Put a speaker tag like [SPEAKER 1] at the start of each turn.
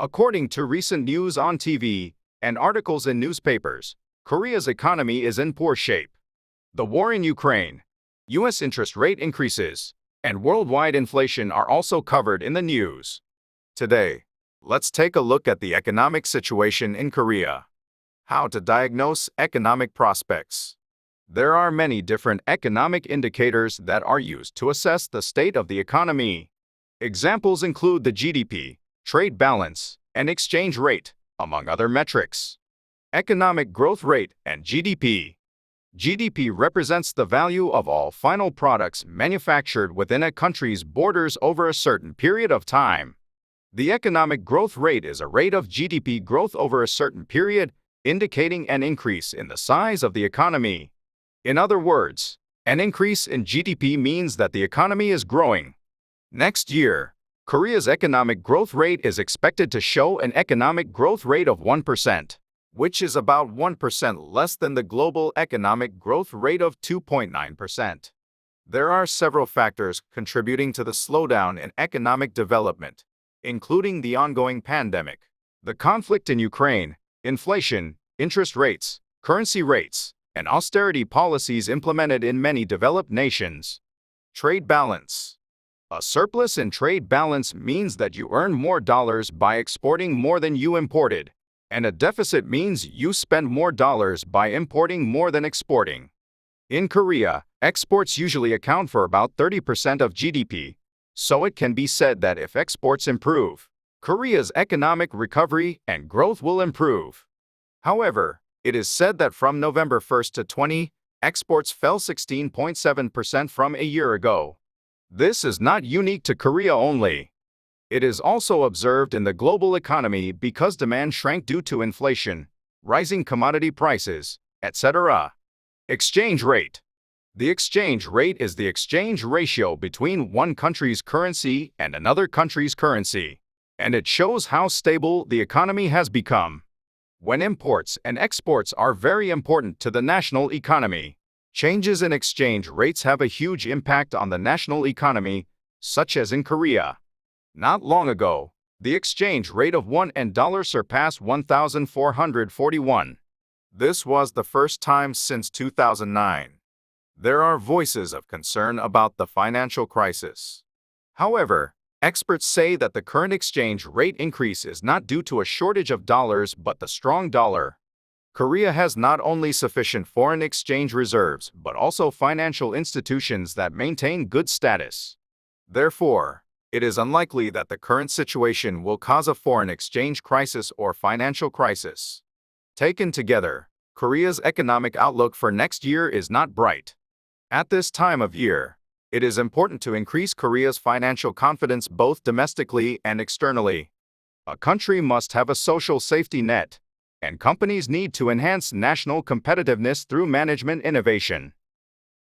[SPEAKER 1] According to recent news on TV and articles in newspapers, Korea's economy is in poor shape. The war in Ukraine, U.S. interest rate increases, and worldwide inflation are also covered in the news. Today, let's take a look at the economic situation in Korea. How to diagnose economic prospects. There are many different economic indicators that are used to assess the state of the economy. Examples include the GDP, trade balance, and exchange rate, among other metrics. Economic growth rate and GDP. GDP represents the value of all final products manufactured within a country's borders over a certain period of time. The economic growth rate is a rate of GDP growth over a certain period, indicating an increase in the size of the economy. In other words, an increase in GDP means that the economy is growing. Next year, Korea's economic growth rate is expected to show an economic growth rate of 1%, which is about 1% less than the global economic growth rate of 2.9%. There are several factors contributing to the slowdown in economic development, including the ongoing pandemic, the conflict in Ukraine, inflation, interest rates, currency rates, and austerity policies implemented in many developed nations. Trade balance. A surplus in trade balance means that you earn more dollars by exporting more than you imported, and a deficit means you spend more dollars by importing more than exporting. In Korea, exports usually account for about 30% of GDP, so it can be said that if exports improve, Korea's economic recovery and growth will improve. However, it is said that from November 1st to 20, exports fell 16.7% from a year ago. This is not unique to Korea only. It is also observed in the global economy because demand shrank due to inflation, rising commodity prices, etc. Exchange rate. The exchange rate is the exchange ratio between one country's currency and another country's currency, and it shows how stable the economy has become. When imports and exports are very important to the national economy, changes in exchange rates have a huge impact on the national economy, such as in Korea. Not long ago, the exchange rate of $1 surpassed 1,441. This was the first time since 2009. There are voices of concern about the financial crisis. However, experts say that the current exchange rate increase is not due to a shortage of dollars but the strong dollar. Korea has not only sufficient foreign exchange reserves but also financial institutions that maintain good status. Therefore, it is unlikely that the current situation will cause a foreign exchange crisis or financial crisis. Taken together, Korea's economic outlook for next year is not bright. At this time of year, it is important to increase Korea's financial confidence both domestically and externally. A country must have a social safety net, and companies need to enhance national competitiveness through management innovation.